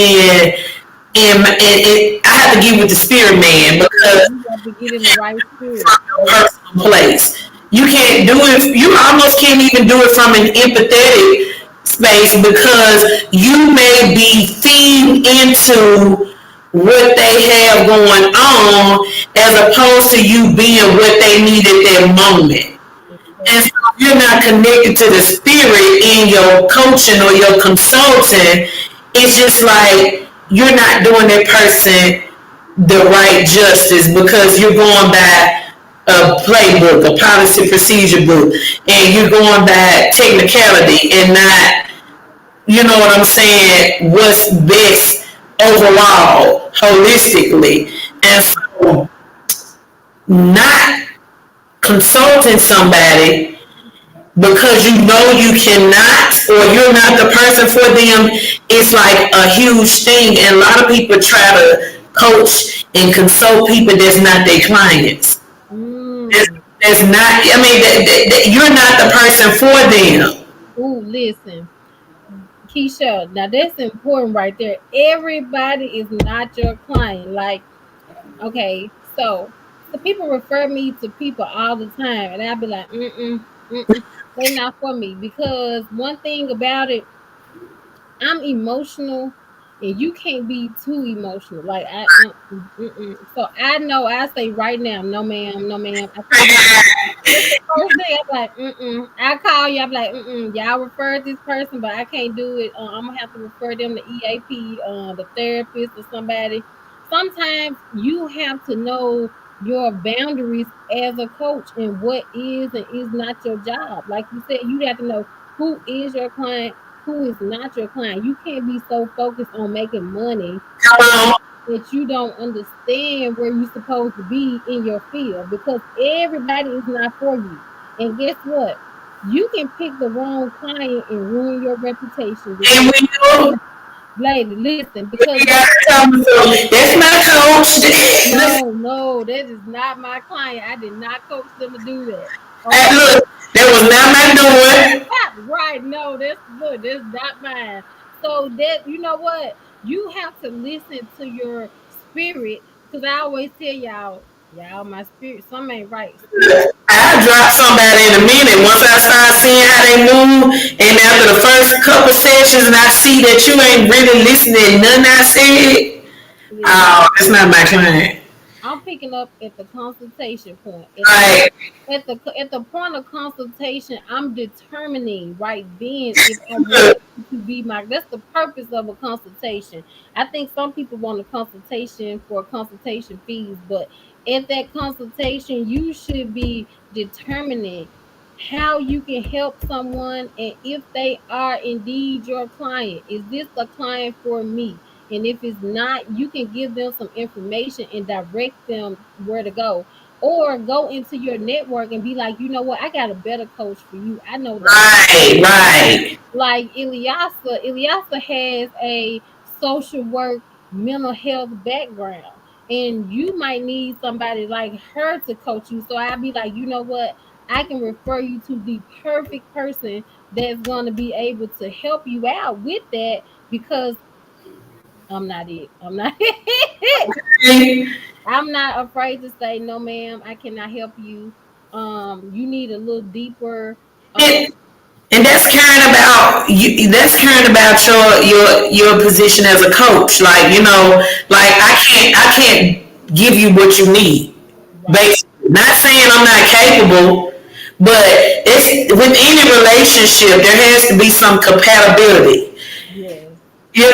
I have to get with the spirit man Yeah, because you got to get in the right spirit. from your personal place. You can't do it. You almost can't even do it from an empathetic space because you may be feeding into what they have going on as opposed to you being what they need at that moment. And so Exactly. if you're not connected to the spirit in your coaching or your consulting, it's just like you're not doing that person the right justice because you're going by a playbook, a policy procedure book, and you're going by technicality and not, you know what I'm saying, what's best overall, holistically. And so not consulting somebody because you know you cannot or you're not the person for them, it's like a huge thing. And a lot of people try to coach and consult people that's not their clients. That's, Mm. that's not, I mean, you're not the person for them. Ooh, listen, Keisha. Now that's important right there. Everybody is not your client. Like, okay, so people refer me to people all the time, and I'll be like, they not for me, because one thing about it, I'm emotional, and you can't be too emotional. Like so I know I say right now, no ma'am, no ma'am. I tell you, what's the first thing? I'm like, I call you. I'm like, y'all referred this person, but I can't do it. I'm gonna have to refer them to EAP, the therapist or somebody. Sometimes you have to know your boundaries as a coach and what is and is not your job. Like you said, you have to know who is your client, who is not your client. You can't be so focused on making money Come on. that you don't understand where you're supposed to be in your field, because everybody is not for you. And guess what? You can pick the wrong client and ruin your reputation And because, we know, lady, listen, because we got to tell them, so that's my coach. no, no, that is not my client. I did not coach them to do that. Hey, Okay. look, that was not my doing. Right. No, that's good. That's not mine. So that, you know what? You have to listen to your spirit, because I always tell y'all, my spirit, something ain't right. Spirit. I drop somebody in a minute. Once I start seeing how they move, and after the first couple sessions, and I see that you ain't really listening to nothing I said, Listen, oh, that's not my client. picking up at the consultation point. Right, At the point of consultation, I'm determining right then if I want you to be my. That's the purpose of a consultation. I think some people want a consultation for consultation fees, but at that consultation, you should be determining how you can help someone and if they are indeed your client. Is this a client for me? And if it's not, you can give them some information and direct them where to go, or go into your network and be like, you know what, I got a better coach for you. I know the right, right, like Ilyasa has a social work mental health background, and you might need somebody like her to coach you. So I'd be like, you know what, I can refer you to the perfect person that's going to be able to help you out with that, because I'm not I'm not afraid to say no, ma'am, I cannot help you. You need a little deeper. and, and that's caring about you. That's caring about your position as a coach. Like, like I can't give you what you need. Right. Basically, not saying I'm not capable, but it's with any relationship there has to be some compatibility. Yes. You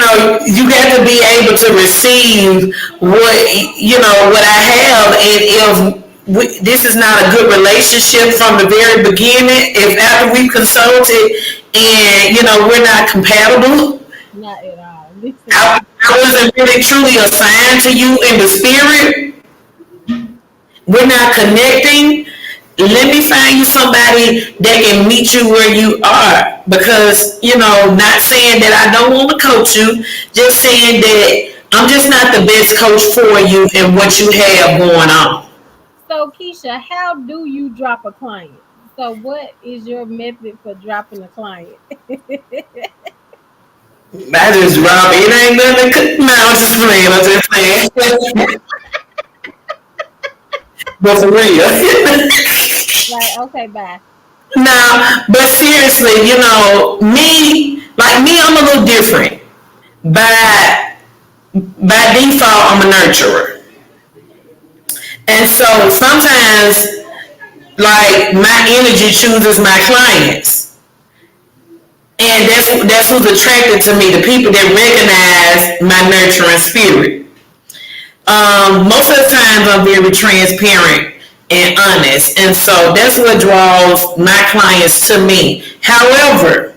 got to be able to receive what I have, and if this is not a good relationship from the very beginning, if after we consulted and we're not compatible, Not at all. Listen, I wasn't really truly assigned to you in the spirit, we're not connecting, let me find you somebody that can meet you where you are. Because, not saying that I don't want to coach you, just saying that I'm just not the best coach for you and what you have going on. so Keisha, how do you drop a client? So what is your method for dropping a client? I just Rob, it ain't nothing. No, I'm just playing. I'm just playing. But for real. Like, okay, bye. Nah, but seriously, me, I'm a little different. By default, I'm a nurturer. And so sometimes, like, my energy chooses my clients. And that's who's attracted to me, the people that recognize my nurturing spirit. Most of the times I'm very transparent and honest. And so that's what draws my clients to me. However,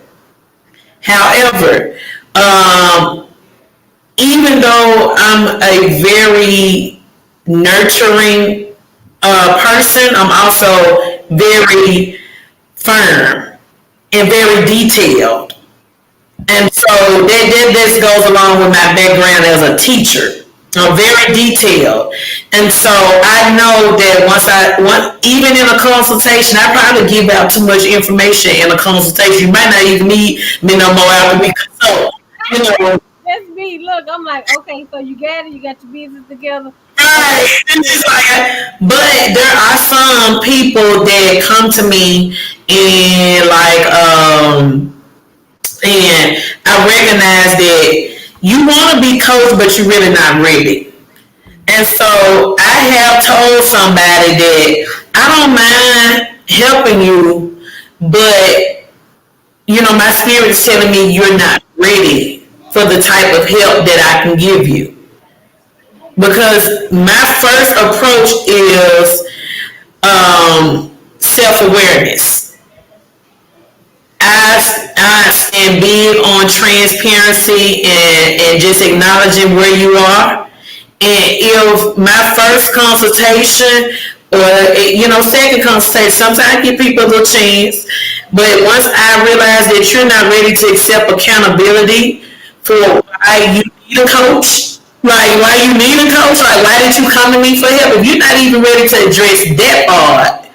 even though I'm a very nurturing person, I'm also very firm and very detailed. And so that just goes along with my background as a teacher. I'm very detailed. And so I know that even in a consultation, I probably give out too much information in a consultation. You might not even need me no more after we consult. You know, That's me. Look, I'm like, okay, so you got it, you got your business together. right. Okay. It's just like, but there are some people that come to me and and I recognize that you want to be coached, but you're really not ready. And so I have told somebody that I don't mind helping you, but my spirit is telling me you're not ready for the type of help that I can give you. Because my first approach is self awareness. I stand big on transparency and just acknowledging where you are. And if my first consultation or second consultation, sometimes I give people a little chance, but once I realize that you're not ready to accept accountability for why you need a coach, like why you need a coach, like why did you come to me for help? If you're not even ready to address that part,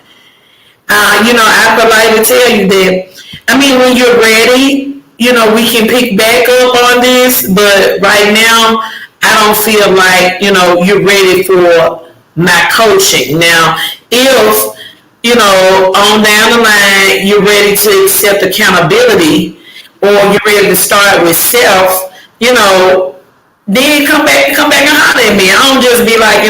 I would like to tell you that, I mean, when you're ready, we can pick back up on this, but right now, I don't feel like, you're ready for my coaching. Now, if, on down the line, you're ready to accept accountability or you're ready to start with self, then come back and holler at me. I don't just be like,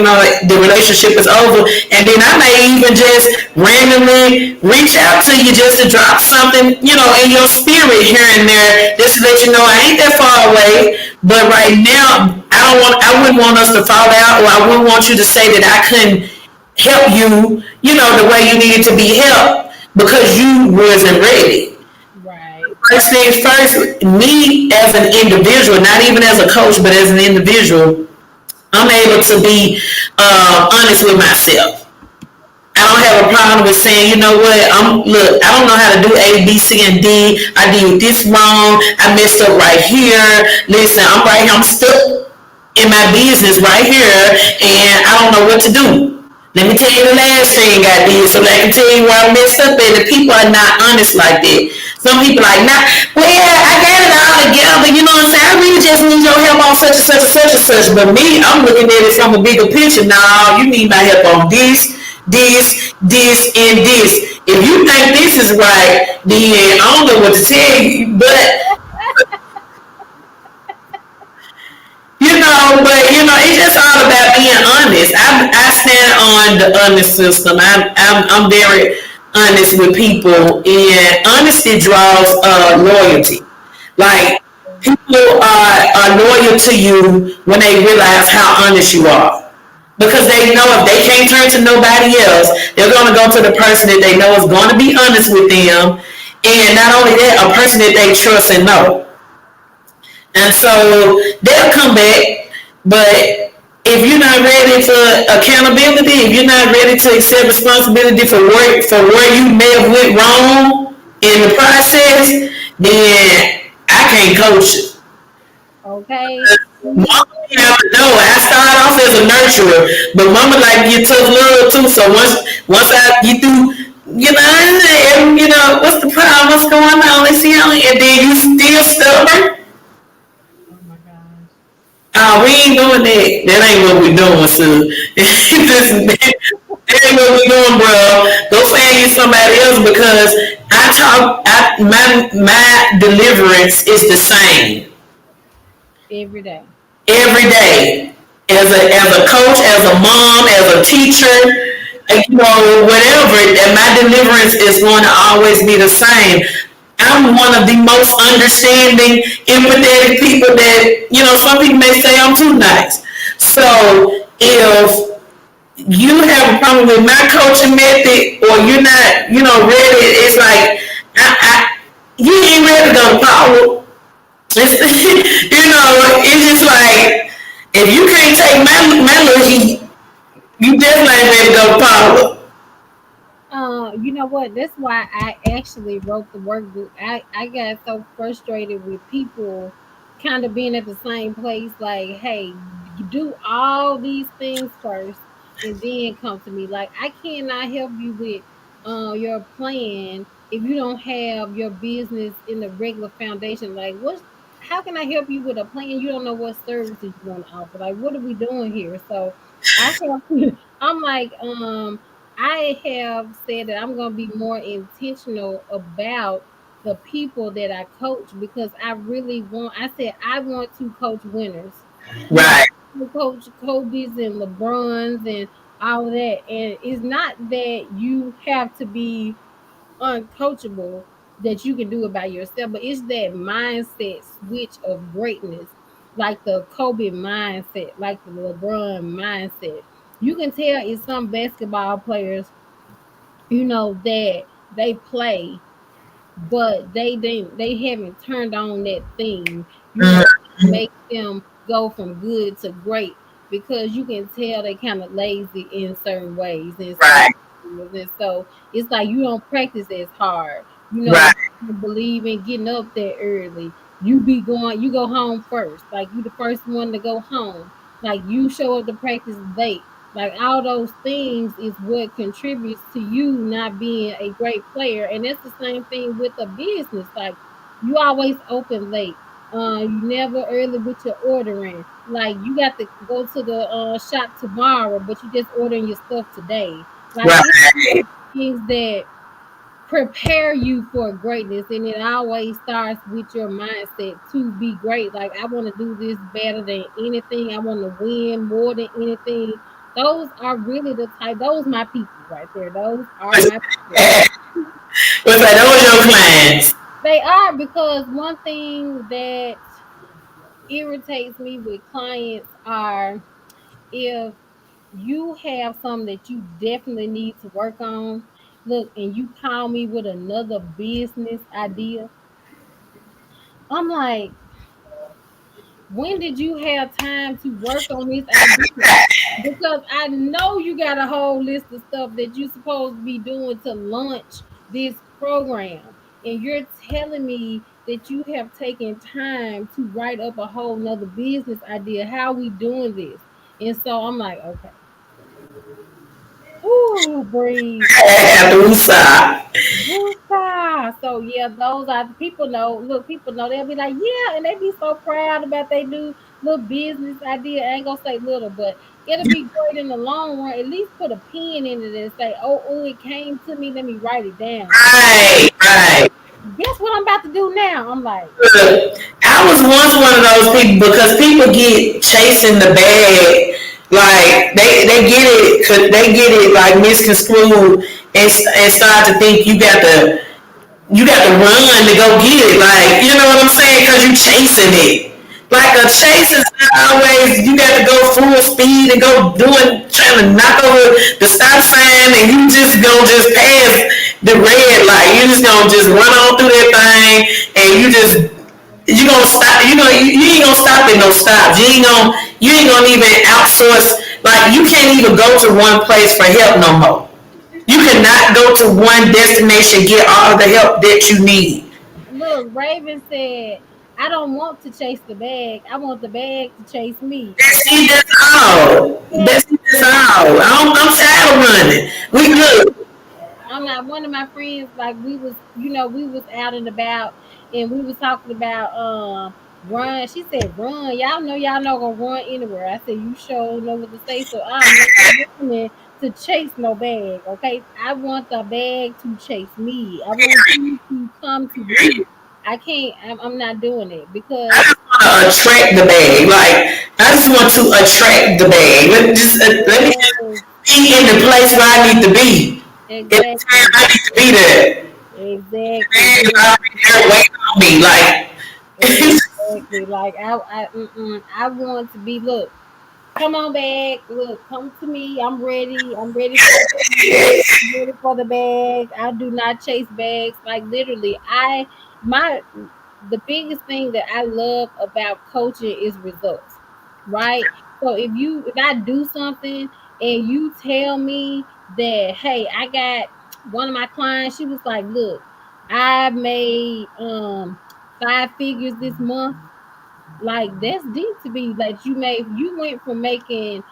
the relationship is over. And then I may even just randomly reach out to you just to drop something, in your spirit here and there, just to let you know I ain't that far away. But right now, I wouldn't want us to fall out, or I wouldn't want you to say that I couldn't help you, the way you needed to be helped because you wasn't ready. Right. First things first, me as an individual, not even as a coach, but as an individual, I'm able to be honest with myself. I don't have a problem with saying, you know what, look, I don't know how to do A, B, C, and D. I did this wrong. I messed up right here. Listen, I'm right here. I'm stuck in my business right here, and I don't know what to do. Let me tell you the last thing I did so that I can tell you where I messed up at. The people are not honest like that. Some people are like, nah, well, I got it all together. You know what I'm saying? I really just need your help on such and such and such and such. But me, I'm looking at it from a bigger picture. No, you need my help on this, and this. If you think this is right, then I don't know what to tell you. But it's just all about being honest. I stand on the honest system. I'm very honest with people, and honesty draws loyalty. Like, people are loyal to you when they realize how honest you are. Because they know if they can't turn to nobody else, they're going to go to the person that they know is going to be honest with them. And not only that, a person that they trust and know. And so they'll come back, but if you're not ready for accountability, if you're not ready to accept responsibility for where you may have went wrong in the process, then I can't coach you. Okay. Mama, you have to know. I started off as a nurturer, but mama like you tough love too. So once I get through, what's the problem? What's going on? Let's see how, and then you still stubborn. Oh my gosh. We ain't doing that. That ain't what we doing, so that ain't what we doing, bro. Go find you somebody else because my deliverance is the same Every day. every day. As a coach, as a mom, as a teacher, whatever. And my deliverance is going to always be the same. I'm one of the most understanding, empathetic people that, some people may say I'm too nice. So if you have a problem with my coaching method or you're not, ready, it's like, you ain't ready to go to Paula. It's just like, if you can't take my little heat, you definitely ain't ready to go to Paula. You know what? That's why I actually wrote the workbook. I got so frustrated with people kind of being at the same place. Like, hey, you do all these things first, and then come to me. Like, I cannot help you with your plan if you don't have your business in the regular foundation. Like, what's how can I help you with a plan? You don't know what services you want to offer. Like, what are we doing here? So I have I'm like, I have said that I'm going to be more intentional about the people that I coach because I said, I want to coach winners, not Right, to coach Kobe's and LeBron's and all of that. And it's not that you have to be uncoachable that you can do it by yourself, but it's that mindset switch of greatness, like the Kobe mindset, like the LeBron mindset. You can tell it's some basketball players, that they play, but they haven't turned on that thing, make them go from good to great because you can tell they kind of lazy in certain ways in certain right, areas. And so it's like you don't practice as hard. right, You believe in getting up there early. You go home first. Like you the first one to go home. Like you show up to practice late. Like all those things is what contributes to you not being a great player. And that's the same thing with a business. Like you always open late. You never early with your ordering. Like you got to go to the shop tomorrow, but you just ordering your stuff today. Like it's right. things that prepare you for greatness, and it always starts with your mindset to be great. Like, I want to do this better than anything, I want to win more than anything. Those are really the type, those my people right there, those are my people. What's like those your clients? They are, because one thing that irritates me with clients are, if you have something that you definitely need to work on, look, and you call me with another business idea, I'm like, when did you have time to work on this idea? Because I know you got a whole list of stuff that you supposed to be doing to launch this program. And you're telling me that you have taken time to write up a whole nother business idea. How we doing this? And so I'm like, okay. Ooh, breathe. Woosah. Woo-cha. So yeah, those are the people know. Look, people know, they'll be like, yeah, and they be so proud about they new little business idea. I ain't gonna say little, but it'll be great in the long run. At least put a pen in it and say, oh, it came to me. Let me write it down. Right, right. Guess what I'm about to do now? I'm like, Look, I was once one of those people because people get chasing the bag, like they get it like misconstrued and start to think you got to run to go get it. Like, you know what I'm saying? Because you chasing it. Like a chase is not always, you got to go full speed and go trying to knock over the stop sign and you just gonna just pass the red light. You just gonna just run on through that thing and you gonna stop, you ain't gonna stop at no stops. You ain't gonna even outsource, like you can't even go to one place for help no more. You cannot go to one destination, get all of the help that you need. look, Raven said, I don't want to chase the bag. I want the bag to chase me. That's Okay. it, that's all. Yes. That's all. I'm tired of running. We good. I'm not, one of my friends, like, we was, we was out and about, and we was talking about run. She said, run. Y'all not gonna run anywhere. I said, you sure know what to say. So I'm not running to chase no bag. Okay. I want the bag to chase me. I want you to come to me. I can't, I'm not doing it because Attract the bag. Like, I just want to attract the bag. Let me just yes, be in the place where I need to be. At the time exactly. I need to be there. The Exactly. bag is Yes. already there waiting on me. Like, Exactly. Like, I want to be, look, come on back. Look, come to me. I'm ready. I'm ready for the bag. I'm ready for the bag. I do not chase bags. Like, literally, my the biggest thing that I love about coaching is results. Right? So if I do something and you tell me that, hey, I got one of my clients, she was like, look, I made 5 figures this month. Like, that's deep to be like, you went from making,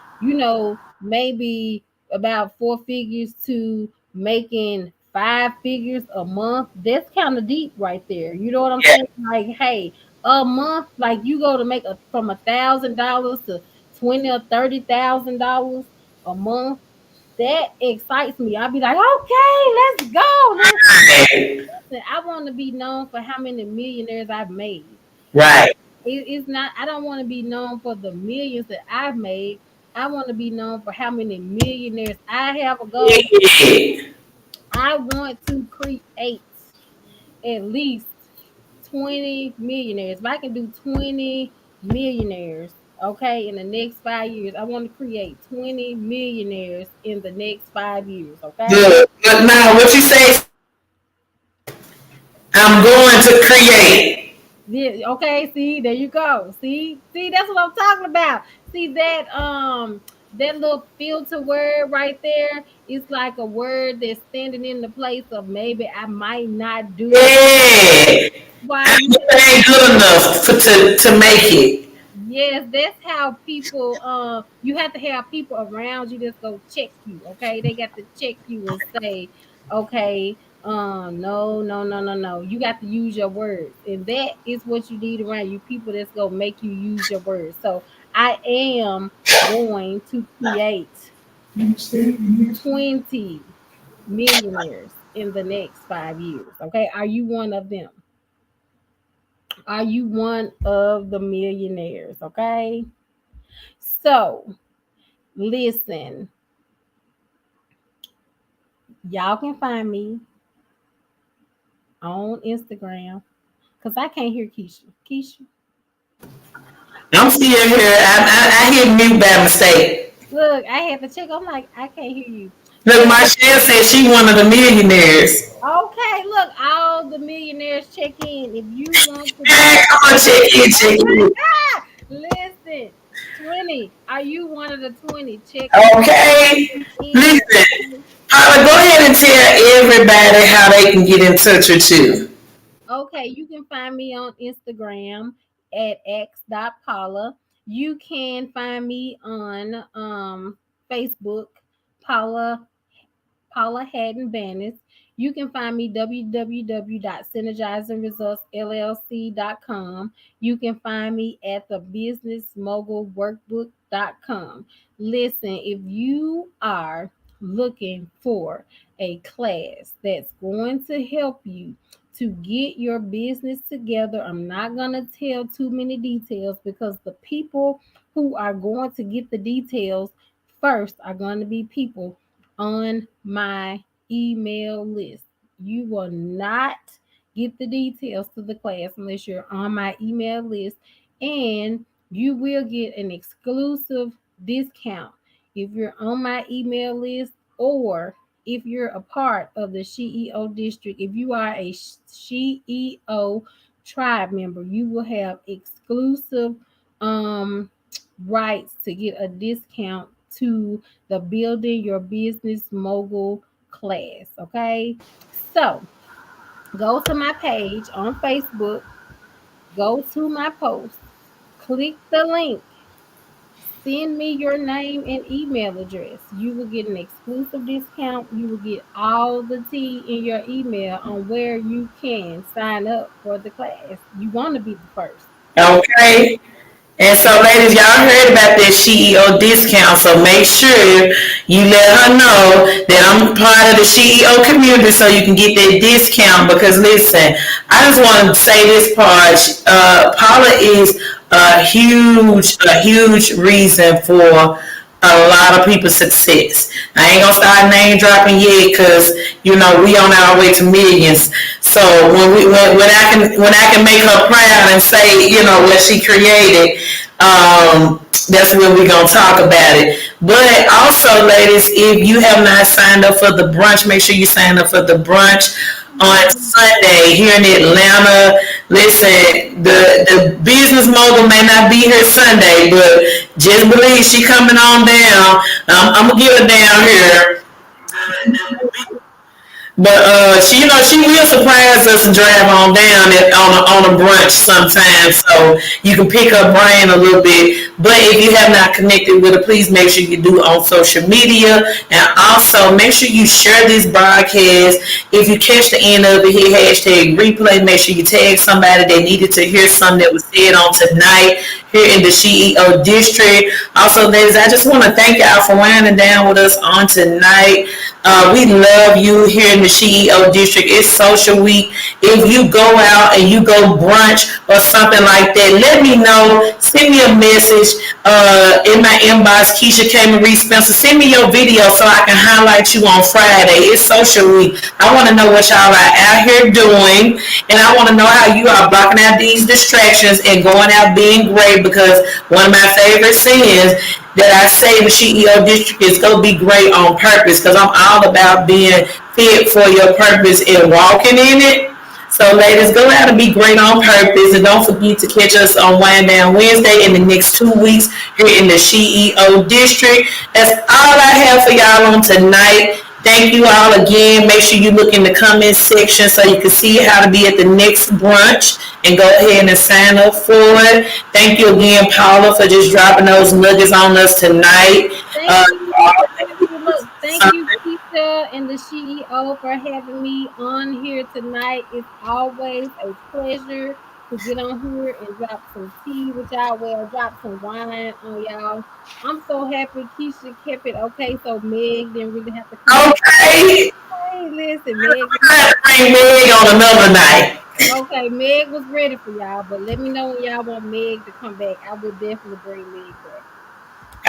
maybe about 4 figures to making 5 figures a month. That's kind of deep right there. You know what I'm saying? Like, hey, a month, like, you go to make from $1,000 to 20 or $30,000 a month. That excites me. I'll be like, okay, let's go. Listen, I want to be known for how many millionaires I've made. right. It's not, I don't want to be known for the millions that I've made. I want to be known for how many millionaires. I have a goal. Yeah. I want to create at least 20 millionaires. If I can do 20 millionaires, okay, in the next 5 years, I want to create 20 millionaires in the next 5 years, okay? Good. But now, what you say? I'm going to create. Yeah, okay, see, there you go. See, that's what I'm talking about. See that little filter word right there is like a word that's standing in the place of, maybe I might not do it. Yeah. Why I'm you ain't good enough to make it. Yes, that's how people you have to have people around you that's go check you, okay? They got to check you and say, okay, no, no, no, no, no. You got to use your words. And that is what you need around you, people that's gonna make you use your words. So I am going to create 20 millionaires in the next 5 years? Okay, are you one of them? Are you one of the millionaires? Okay, so listen, y'all can find me on Instagram because I can't hear Keisha. Keisha, I'm still here. I hit mute by mistake. look, I had to check. I'm like, I can't hear you. Look, So, Marshall said she one of the millionaires. okay, look, all the millionaires check in. If you want to be, Hey, come on, check in, check in. listen, 20. Are you one of the 20? Check Okay. in. Listen, Paula, go ahead and tell everybody how they can get in touch with you. Okay, you can find me on Instagram at x.paula. You can find me on Facebook, Paula Hatton Banis. You can find me www.synergizingresultsllc.com. You can find me at the businessmogulworkbook.com. Listen, if you are looking for a class that's going to help you to get your business together, I'm not going to tell too many details because the people who are going to get the details first are going to be people on my email list. You will not get the details to the class unless you're on my email list, and you will get an exclusive discount if you're on my email list or if you're a part of the SheEO district. If you are a SheEO tribe member, you will have exclusive um rights to get a discount to the Building Your Business Mogul class. Okay. So go to my page on Facebook, go to my post, click the link, send me your name and email address. You will get an exclusive discount. You will get all the tea in your email on where you can sign up for the class. You want to be the first. Okay. And so, ladies, y'all heard about that SheEO discount. So make sure you let her know that I'm part of the SheEO community so you can get that discount. Because listen, I just want to say this part. Paula is a huge reason for a lot of people's success. I ain't gonna start name dropping yet because we on our way to millions. So when I can make her proud and say what she created, that's when we gonna talk about it. But also, ladies, if you have not signed up for the brunch, make sure you sign up for the brunch on Sunday here in Atlanta. Listen, the business mogul may not be here Sunday, but just believe she coming on down. I'm gonna get her down here. But she will surprise us and drive on down on a brunch sometime, so you can pick her brain a little bit. But if you have not connected with her, please make sure you do on social media, and also make sure you share this broadcast. If you catch the end of it, hit hashtag replay. Make sure you tag somebody that needed to hear something that was said on tonight here in the SheEO district. Also, ladies, I just want to thank y'all for winding down with us on tonight. We love you here in the SheEO district. It's social week. If you go out and you go brunch or something like that, let me know. Send me a message in my inbox, Keisha K. Marie Spencer. Send me your video so I can highlight you on Friday. It's social week. I want to know what y'all are out here doing, and I want to know how you are blocking out these distractions and going out being great, because one of my favorite sins that I say the SheEO district is go be great on purpose, because I'm all about being fit for your purpose and walking in it. So, ladies, go out and be great on purpose. And don't forget to catch us on Wind Down Wednesday in the next 2 weeks here in the SheEO district. That's all I have for y'all on tonight. Thank you all again. Make sure you look in the comments section so you can see how to be at the next brunch and go ahead and sign up for it. Thank you again, Paula, for just dropping those nuggets on us tonight. Thank Uh, you. Thank you. Look, thank you, Keisha and the SheEO for having me on here tonight. It's always a pleasure to get on here and drop some tea with y'all. Well, drop some wine on y'all. I'm so happy Keisha kept it okay, so Meg didn't really have to come back. Okay. Hey, listen, Meg. I had to bring Meg on another night. Okay, Meg was ready for y'all, but let me know when y'all want Meg to come back. I will definitely bring Meg back.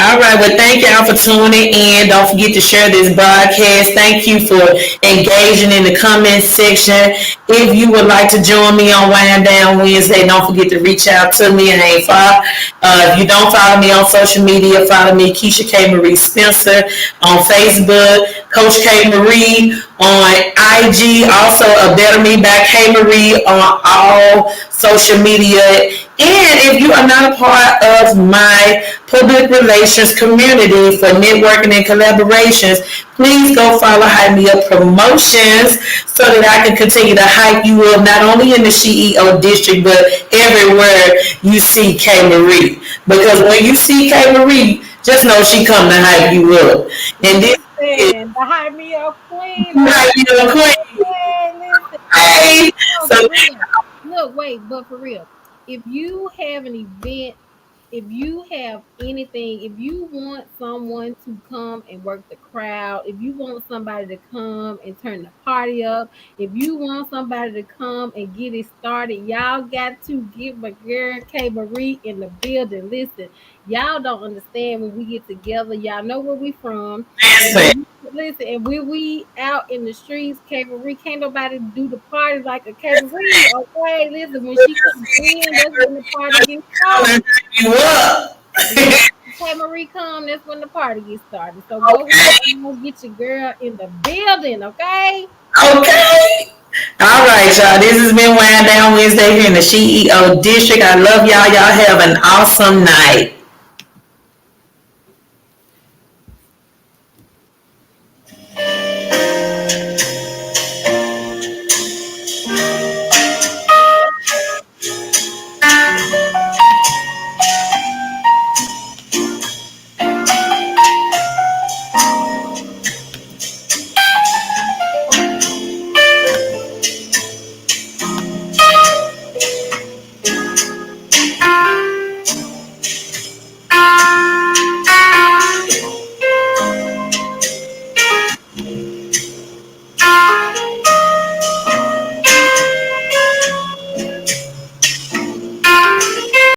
All right. Well, thank y'all for tuning in. Don't forget to share this broadcast. Thank you for engaging in the comment section. If you would like to join me on Wind Down Wednesday, don't forget to reach out to me. If you don't follow me on social media, follow me, Keisha K. Marie Spencer on Facebook, Coach K. Marie on IG, also a Better Me by K. Marie on all social media. And if you are not a part of my public relations community for networking and collaborations, please go follow Hype Me Up Promotions so that I can continue to hype you up not only in the SheEO district but everywhere you see K Marie. Because when you see K Marie, just know she come to hype you up. And this is Listen, the high me up queen. hype you up queen. Okay, listen. Hey, No, so for real. Look, wait, but for real, if you have an event, if you have anything, if you want someone to come and work the crowd, if you want somebody to come and turn the party up, if you want somebody to come and get it started, y'all got to get my girl K Marie in the building. Listen, y'all don't understand when we get together. Y'all know where we from. listen, Listen, and when we out in the streets, K Marie, can't nobody do the party like a K Marie. Okay, listen, when she comes in, that's when the party gets come started. and hype you up. Listen, K Marie come, that's when the party gets started. So go ahead Okay. and get your girl in the building, okay? Okay. All right, y'all. This has been Wind Down Wednesday here in the SheEO district. I love y'all. Y'all have an awesome night.